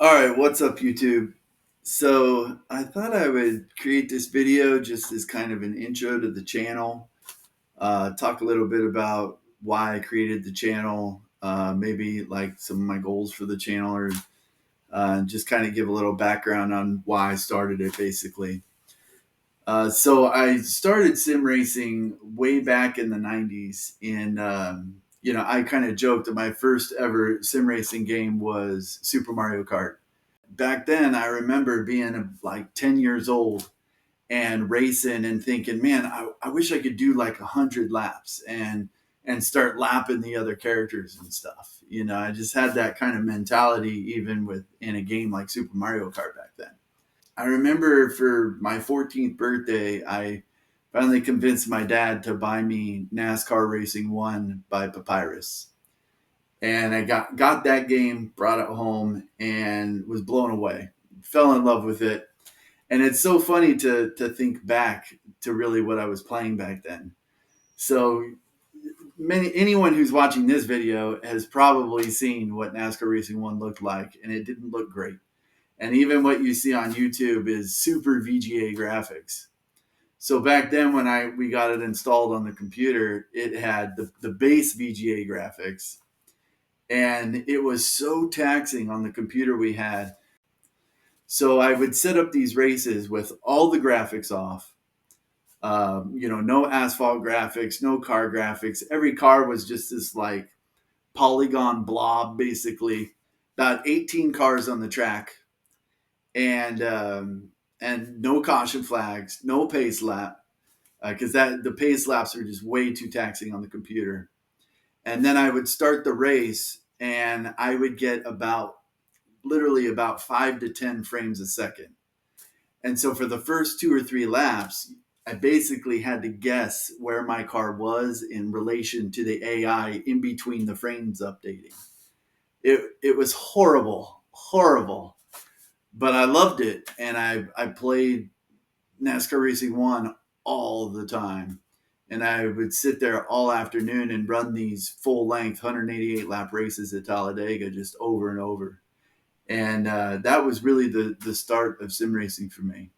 All right, what's up, YouTube? So I thought I would create this video just as kind of an intro to the channel, talk a little bit about why I created the channel, maybe like some of my goals for the channel, or just kind of give a little background on why I started it, basically. So I started sim racing way back in the 90s. I kind of joked that my first ever sim racing game was Super Mario Kart. Back then I remember being like 10 years old and racing and thinking, man, I wish I could do like 100 laps and start lapping the other characters and stuff. I just had that kind of mentality even with in a game like Super Mario Kart back then. I remember for my 14th birthday, I finally convinced my dad to buy me NASCAR Racing 1 by Papyrus. And I got that game, brought it home, and was blown away. Fell in love with it, and it's so funny to think back to really what I was playing back then. So anyone who's watching this video has probably seen what NASCAR Racing One looked like, and it didn't look great. And even what you see on YouTube is super VGA graphics. So back then, when we got it installed on the computer, it had the base VGA graphics, and it was so taxing on the computer we had. So I would set up these races with all the graphics off. No asphalt graphics, no car graphics. Every car was just this like polygon blob, basically. About 18 cars on the track, and no caution flags, no pace lap, because that the pace laps are just way too taxing on the computer. And then I would start the race, and I would get about literally about 5 to 10 frames a second. And so for the first 2 or 3 laps, I basically had to guess where my car was in relation to the AI in between the frames updating. It was horrible, horrible, but I loved it, and I played NASCAR Racing One all the time, and I would sit there all afternoon and run these full length 188 lap races at Talladega just over and over. And that was really the start of sim racing for me.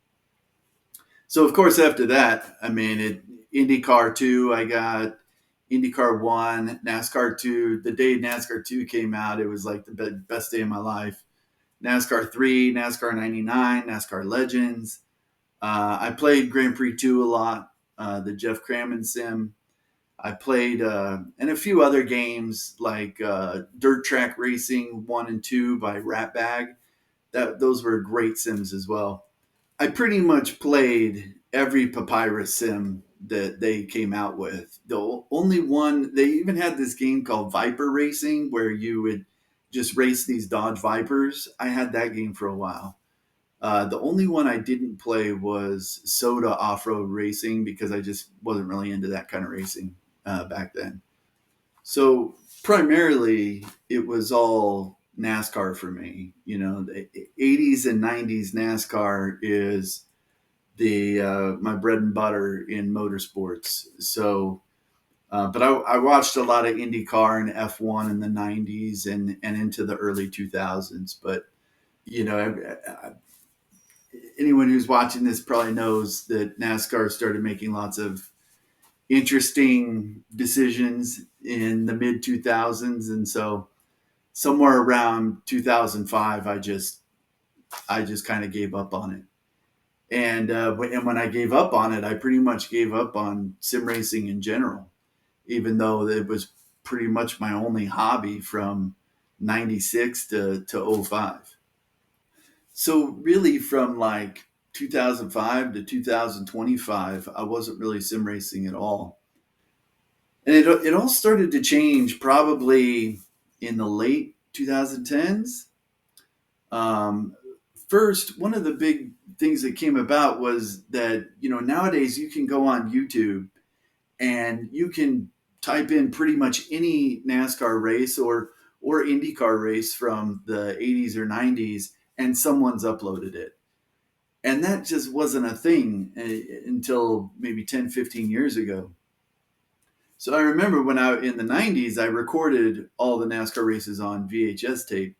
So of course after that, I mean, IndyCar 2, I got IndyCar 1, NASCAR 2. The day NASCAR 2 came out, it was like the best day of my life. NASCAR 3, NASCAR 99, NASCAR Legends. I played Grand Prix 2 a lot, the Jeff Crammond sim. I played and a few other games like Dirt Track Racing 1 and 2 by Ratbag. Those were great sims as well. I pretty much played every Papyrus sim that they came out with. The only one, they even had this game called Viper Racing where you would just race these Dodge Vipers. I had that game for a while. The only one I didn't play was Soda Off Road Racing because I just wasn't really into that kind of racing back then. So primarily, it was all NASCAR for me. The 80s and 90s NASCAR is the my bread and butter in motorsports. So, but I watched a lot of IndyCar and F1 in the 90s and into the early 2000s. But you know, anyone who's watching this probably knows that NASCAR started making lots of interesting decisions in the mid 2000s, and so somewhere around 2005, I just kind of gave up on it. And when I gave up on it, I pretty much gave up on sim racing in general, even though it was pretty much my only hobby from 96 to 05. So really from like 2005 to 2025, I wasn't really sim racing at all. And it all started to change probably in the late 2010s. Um, First, one of the big things that came about was that, nowadays you can go on YouTube and you can type in pretty much any NASCAR race or IndyCar race from the 80s or 90s, and someone's uploaded it. And that just wasn't a thing until maybe 10, 15 years ago. So I remember when in the 90s, I recorded all the NASCAR races on VHS tape.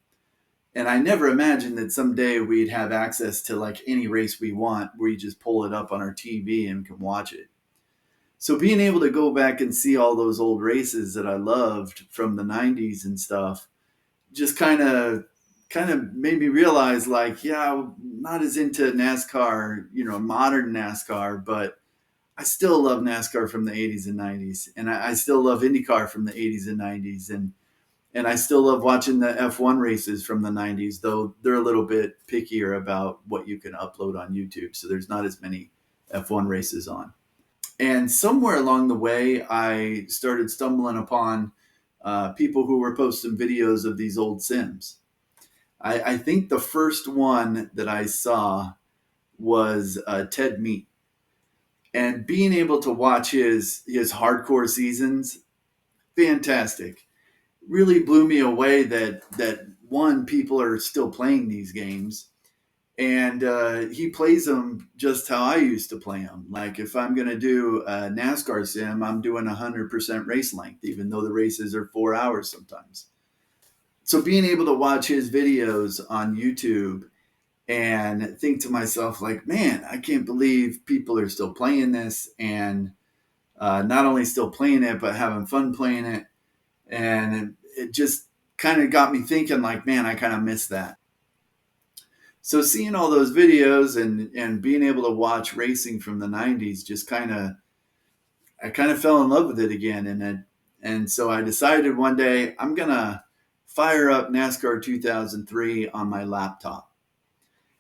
And I never imagined that someday we'd have access to like any race we want, where you just pull it up on our TV and can watch it. So being able to go back and see all those old races that I loved from the 90s and stuff just kind of made me realize, like, yeah, I'm not as into NASCAR, modern NASCAR, but I still love NASCAR from the 80s and 90s, and I still love IndyCar from the 80s and 90s, and I still love watching the F1 races from the 90s, though they're a little bit pickier about what you can upload on YouTube, so there's not as many F1 races on. And somewhere along the way, I started stumbling upon people who were posting videos of these old sims. I think the first one that I saw was Ted Meat, and being able to watch his hardcore seasons, fantastic. Really blew me away that one, people are still playing these games, and he plays them just how I used to play them. Like if I'm going to do a NASCAR sim, I'm doing 100% race length, even though the races are 4 hours sometimes. So being able to watch his videos on YouTube and think to myself, like, man, I can't believe people are still playing this, and not only still playing it, but having fun playing it. And it just kind of got me thinking, like, man, I kind of miss that. So seeing all those videos and being able to watch racing from the 90s just I kind of fell in love with it again. And so I decided one day I'm going to fire up NASCAR 2003 on my laptop.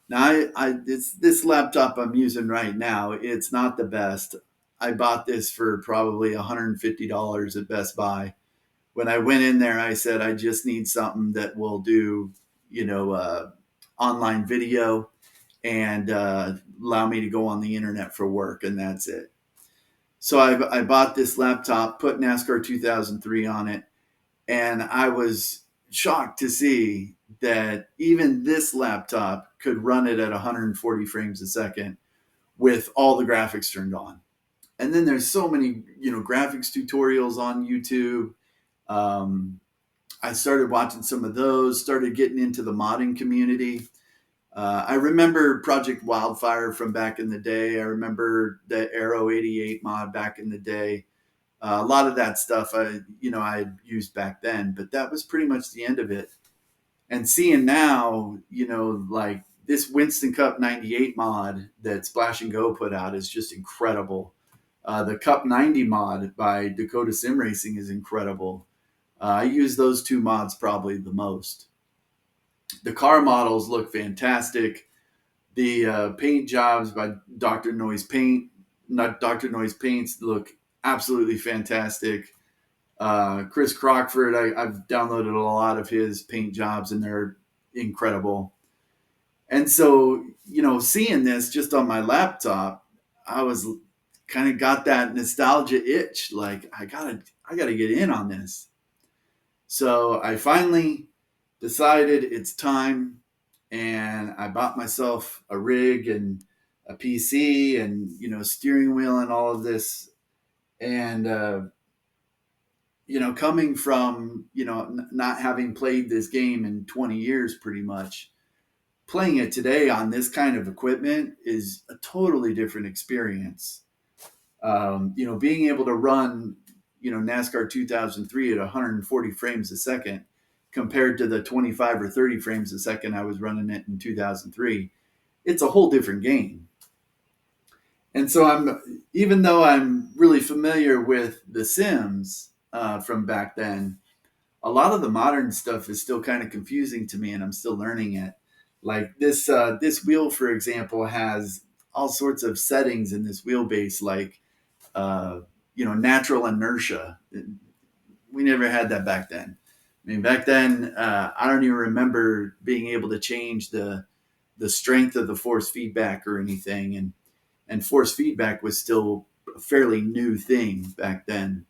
Now, this laptop I'm using right now, it's not the best. I bought this for probably $150 at Best Buy. When I went in there, I said, I just need something that will do, online video and allow me to go on the internet for work, and that's it. So I bought this laptop, put NASCAR 2003 on it, and I was shocked to see that even this laptop could run it at 140 frames a second with all the graphics turned on. And then there's so many, graphics tutorials on YouTube. Um, I started watching some of those, started getting into the modding community. I remember Project Wildfire from back in the day. I remember the Aero 88 mod back in the day. A lot of that stuff I had used back then, but that was pretty much the end of it. And seeing now, like this Winston Cup 98 mod that Splash and Go put out is just incredible. The Cup 90 mod by Dakota Sim Racing is incredible. I use those two mods probably the most. The car models look fantastic. The paint jobs by Dr. Noise Paint, not Dr. Noise Paints, look absolutely fantastic. Chris Crockford, I've downloaded a lot of his paint jobs and they're incredible. And so, seeing this just on my laptop, I was kind of got that nostalgia itch. Like I gotta get in on this. So I finally decided it's time, and I bought myself a rig and a PC and steering wheel and all of this. And coming from not having played this game in 20 years, pretty much, playing it today on this kind of equipment is a totally different experience. Being able to run NASCAR 2003 at 140 frames a second compared to the 25 or 30 frames a second I was running it in 2003, it's a whole different game. And so even though I'm really familiar with The Sims from back then, a lot of the modern stuff is still kind of confusing to me, and I'm still learning it. Like this wheel, for example, has all sorts of settings in this wheelbase, like natural inertia. We never had that back then. I mean, back then, I don't even remember being able to change the strength of the force feedback or anything, and force feedback was still a fairly new thing back then.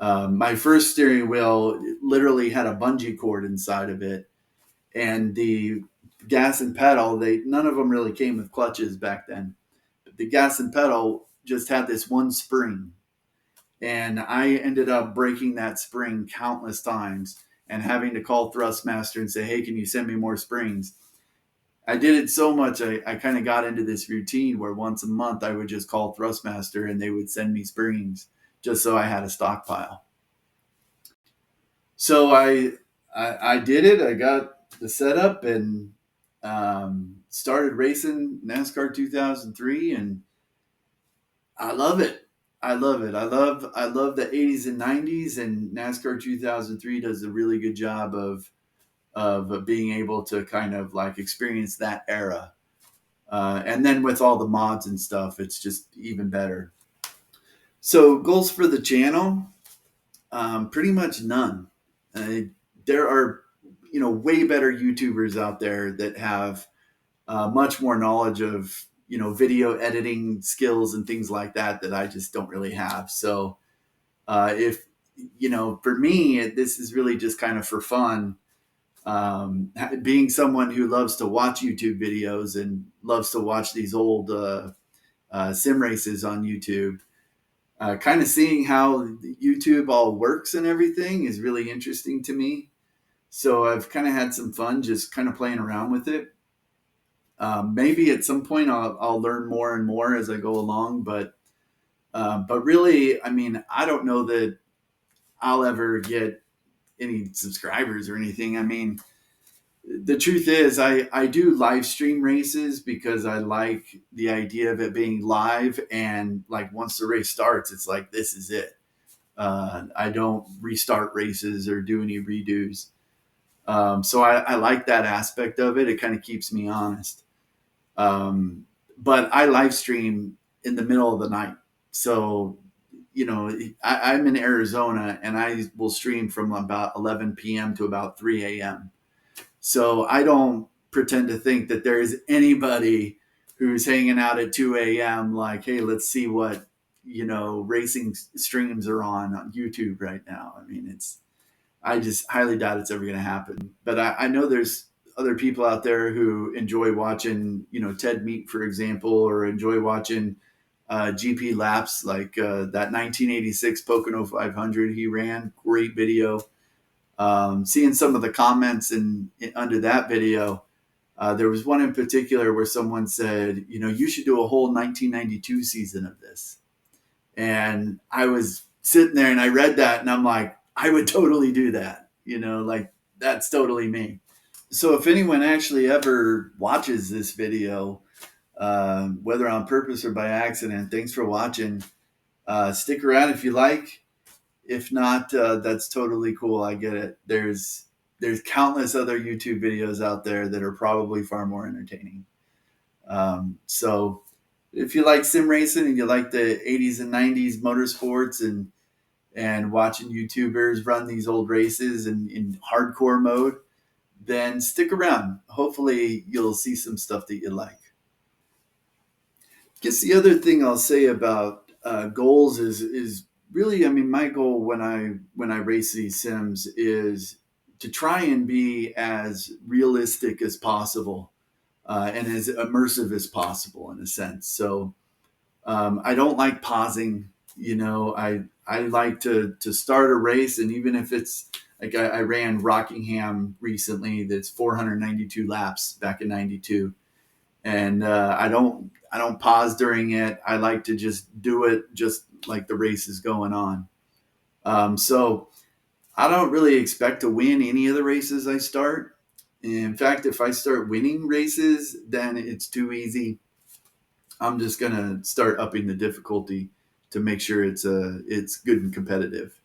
My first steering wheel literally had a bungee cord inside of it, and the gas and pedal, they none of them really came with clutches back then. But the gas and pedal just had this one spring, and I ended up breaking that spring countless times. and having to call Thrustmaster and say, hey, can you send me more springs? I did it so much, I kind of got into this routine where once a month I would just call Thrustmaster and they would send me springs just so I had a stockpile. So I did it. I got the setup and started racing NASCAR 2003, and I love it. I love it. I love the 80s and 90s, and NASCAR 2003 does a really good job of being able to kind of like experience that era. And then with all the mods and stuff, it's just even better. So goals for the channel, pretty much none. Uh, there are, way better YouTubers out there that have much more knowledge of, video editing skills and things like that I just don't really have. So if, for me, this is really just kind of for fun. Being someone who loves to watch YouTube videos and loves to watch these old sim races on YouTube, kind of seeing how YouTube all works and everything is really interesting to me. So I've kind of had some fun just kind of playing around with it. Maybe at some point I'll learn more and more as I go along, but really, I mean, I don't know that I'll ever get any subscribers or anything. I mean, the truth is I do live stream races because I like the idea of it being live, and like once the race starts, it's like, this is it. I don't restart races or do any redos. So I like that aspect of it. It kind of keeps me honest. But I live stream in the middle of the night. So, I'm in Arizona and I will stream from about 11 p.m. to about 3 a.m. So I don't pretend to think that there is anybody who's hanging out at 2 a.m. like, hey, let's see what, racing streams are on YouTube right now. I mean, I just highly doubt it's ever going to happen. But I know there's other people out there who enjoy watching, Ted Meet, for example, or enjoy watching GP laps like that 1986 Pocono 500 he ran. Great video. Seeing some of the comments under that video, there was one in particular where someone said, you should do a whole 1992 season of this. And I was sitting there and I read that and I'm like, I would totally do that. Like that's totally me. So if anyone actually ever watches this video, whether on purpose or by accident, thanks for watching. Stick around if you like. If not, that's totally cool. I get it. There's countless other YouTube videos out there that are probably far more entertaining. So if you like sim racing and you like the 80s and 90s motorsports and watching YouTubers run these old races in hardcore mode, then stick around. Hopefully you'll see some stuff that you like. I guess the other thing I'll say about goals is really, I mean, my goal when I race these sims is to try and be as realistic as possible and as immersive as possible in a sense. So I don't like pausing. I like to start a race, and even if it's like I ran Rockingham recently, that's 492 laps back in '92, and I don't pause during it. I like to just do it just like the race is going on. So I don't really expect to win any of the races I start. In fact, if I start winning races, then it's too easy. I'm just gonna start upping the difficulty to make sure it's good and competitive.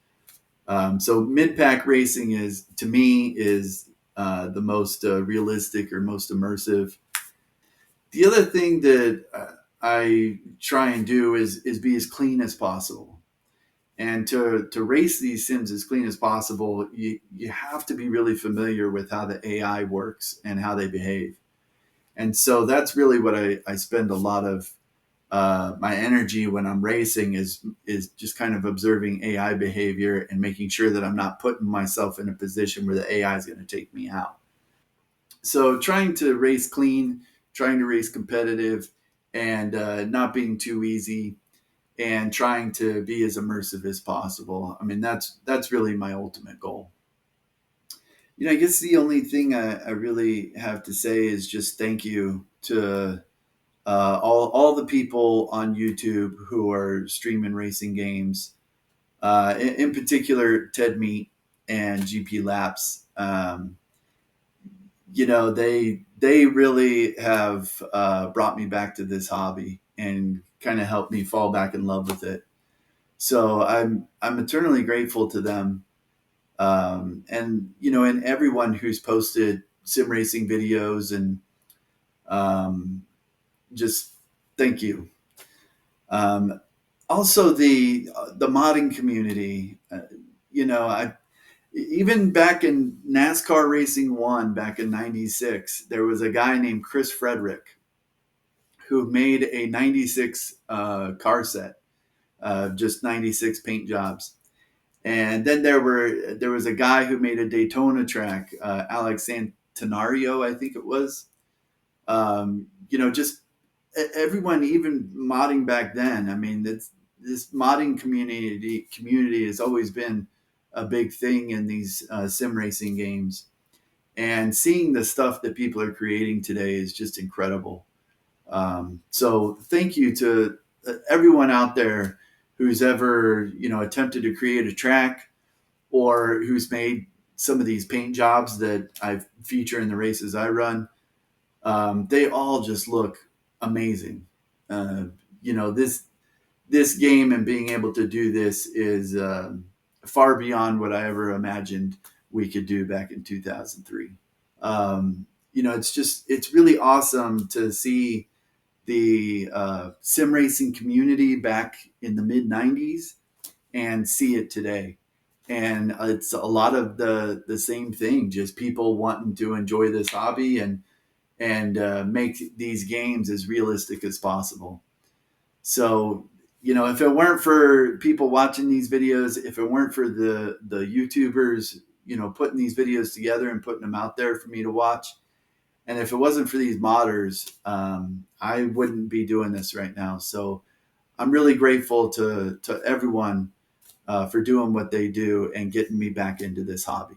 So mid pack racing is to me is the most realistic or most immersive. The other thing that I try and do is be as clean as possible. And to race these sims as clean as possible, you have to be really familiar with how the AI works and how they behave. And so that's really what I spend a lot of my energy when I'm racing is just kind of observing AI behavior and making sure that I'm not putting myself in a position where the AI is going to take me out. So trying to race clean, trying to race competitive, and not being too easy, and trying to be as immersive as possible. I mean, that's really my ultimate goal. I guess the only thing I really have to say is just thank you to all the people on YouTube who are streaming racing games. In particular, Ted Meat and GP Laps. They really have brought me back to this hobby and kind of helped me fall back in love with it. So I'm eternally grateful to them, and everyone who's posted sim racing videos, and just thank you. Um, Also, the modding community. I even back in NASCAR Racing One back in '96, there was a guy named Chris Frederick who made a '96 car set, just '96 paint jobs. And then there was a guy who made a Daytona track, Alex Santanario, I think it was. Just everyone, even modding back then. I mean, this modding community has always been a big thing in these sim racing games, and seeing the stuff that people are creating today is just incredible. So thank you to everyone out there who's ever attempted to create a track, or who's made some of these paint jobs that I feature in the races I run. They all just look amazing. Uh, this game and being able to do this is far beyond what I ever imagined we could do back in 2003. It's really awesome to see the sim racing community back in the mid 90s and see it today. And it's a lot of the same thing, just people wanting to enjoy this hobby and make these games as realistic as possible. So, if it weren't for people watching these videos, if it weren't for the YouTubers, putting these videos together and putting them out there for me to watch, and if it wasn't for these modders, I wouldn't be doing this right now. So I'm really grateful to everyone for doing what they do and getting me back into this hobby.